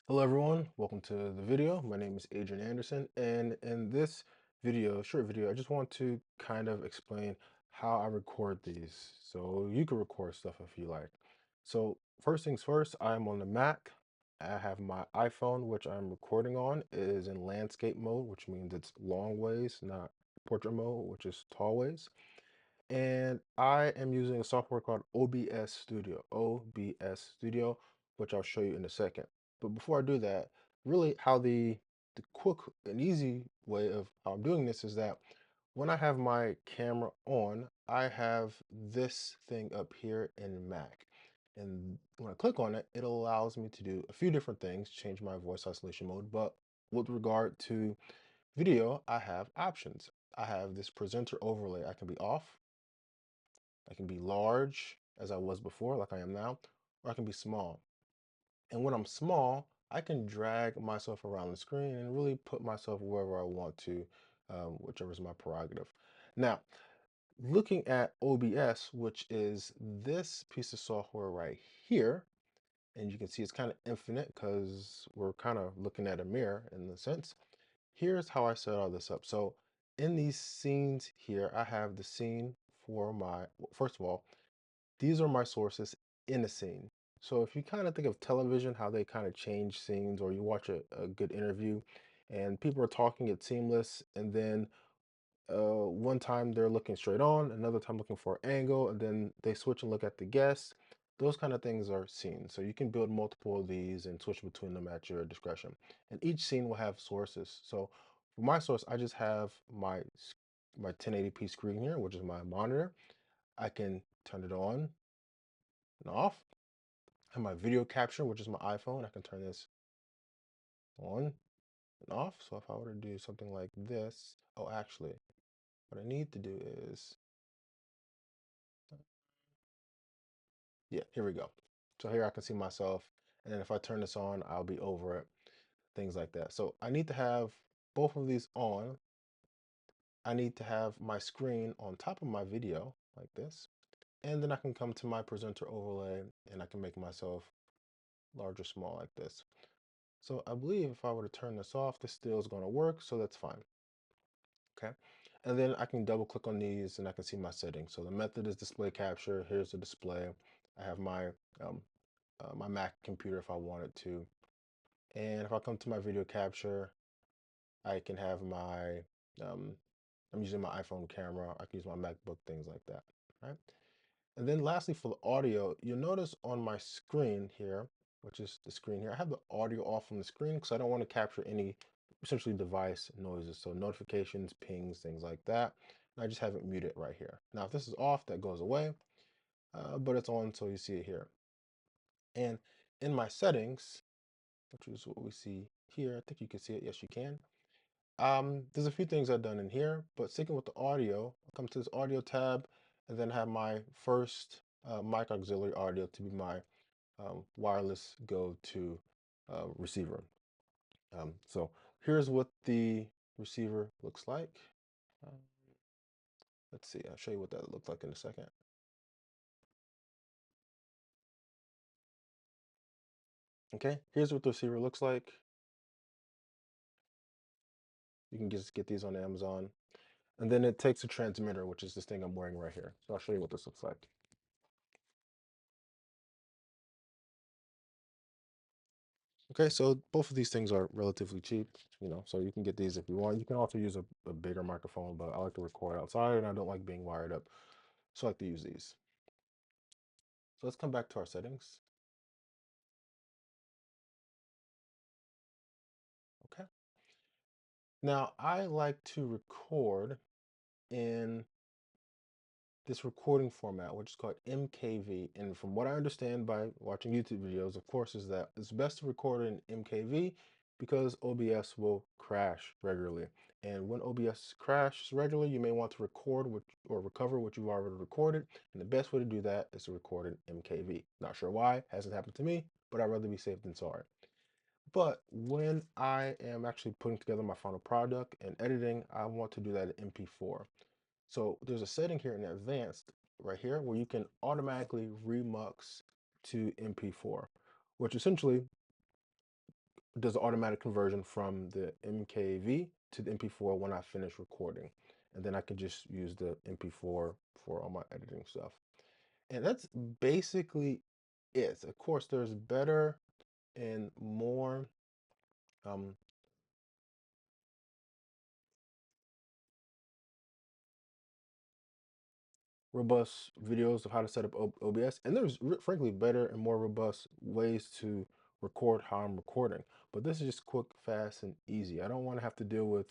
Hello everyone, welcome to the video. My name is Adrian Anderson, and in this short video, I just want to kind of explain how I record these. So you can record stuff if you like. So first things first, I'm on the Mac. I have my iPhone, which I'm recording on, is in landscape mode, which means it's long ways, not portrait mode, which is tall ways. And I am using a software called OBS Studio, which I'll show you in a second. But before I do that, really how the quick and easy way of how I'm doing this is that when I have my camera on, I have this thing up here in Mac. And when I click on it, it allows me to do a few different things, change my voice isolation mode. But with regard to video, I have options. I have this presenter overlay. I can be off, I can be large, as I was before, like I am now, or I can be small. And when I'm small, I can drag myself around the screen and really put myself wherever I want to, whichever is my prerogative. Now, looking at OBS, which is this piece of software right here, and you can see it's kind of infinite because we're kind of looking at a mirror in the sense. Here's how I set all this up. So in these scenes here, I have the scene for first of all, these are my sources in a scene. So if you kind of think of television, how they kind of change scenes, or you watch a good interview and people are talking, it's seamless, and then one time they're looking straight on, another time looking for an angle, and then they switch and look at the guest. Those kind of things are scenes. So you can build multiple of these and switch between them at your discretion. And each scene will have sources. So for my source, I just have my 1080p screen here, which is my monitor. I can turn it on and off. And my video capture, which is my iPhone, I can turn this on and off. So if I were to do something like this, oh, actually, what I need to do is, yeah, here we go. So here I can see myself. And then if I turn this on, I'll be over it, things like that. So I need to have both of these on. I need to have my screen on top of my video like this. And then I can come to my presenter overlay and I can make myself large or small like this. So I believe if I were to turn this off, this still is going to work. So that's fine. Okay. And then I can double click on these and I can see my settings. So the method is display capture. Here's the display. I have um, my Mac computer if I wanted to. And if I come to my video capture, I can have um, I'm using my iPhone camera. I can use my MacBook, things like that. Right. And then lastly, for the audio, you'll notice on my screen here, which is the screen here, I have the audio off on the screen because I don't want to capture any essentially device noises. So notifications, pings, things like that. And I just have it muted right here. Now, if this is off, that goes away, but it's on, so you see it here. And in my settings, which is what we see here, I think you can see it. Yes, you can. There's a few things I've done in here, but sticking with the audio, I'll come to this audio tab and then have my first mic auxiliary audio to be my wireless go-to receiver. So here's what the receiver looks like. Um, let's see, I'll show you what that looks like in a second. Okay, here's what the receiver looks like. You can just get these on Amazon. And then it takes a transmitter, which is this thing I'm wearing right here. So I'll show you what this looks like. Okay, so both of these things are relatively cheap, so you can get these if you want. You can also use a bigger microphone, but I like to record outside and I don't like being wired up. So I like to use these. So let's come back to our settings. Okay. Now I like to record in this recording format, which is called MKV. And from what I understand by watching YouTube videos, of course, is that it's best to record in MKV because OBS will crash regularly. And when OBS crashes regularly, you may want to record or recover what you've already recorded. And the best way to do that is to record in MKV. Not sure why, hasn't happened to me, but I'd rather be safe than sorry. But when I am actually putting together my final product and editing, I want to do that in MP4. So there's a setting here in advanced right here where you can automatically remux to MP4, which essentially does the automatic conversion from the MKV to the MP4 when I finish recording. And then I can just use the MP4 for all my editing stuff. And that's basically it. Of course, there's better and more um, robust videos of how to set up OBS, and there's frankly better and more robust ways to record how I'm recording. But this is just quick, fast, and easy. I don't want to have to deal with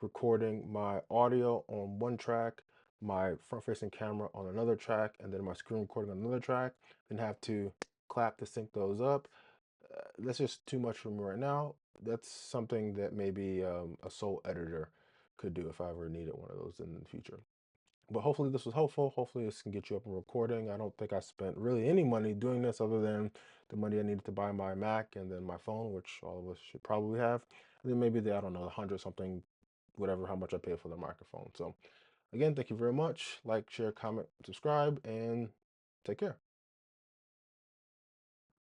recording my audio on one track, my front-facing camera on another track, and then my screen recording on another track, and have to clap to sync those up. That's just too much for me right now. That's something that maybe a sole editor could do if I ever needed one of those in the future. But hopefully this was helpful. Hopefully this can get you up and recording. I don't think I spent really any money doing this other than the money I needed to buy my Mac and then my phone, which all of us should probably have. And then maybe I don't know, 100 something, whatever, how much I paid for the microphone. So again, thank you very much. Like, share, comment, subscribe, and take care.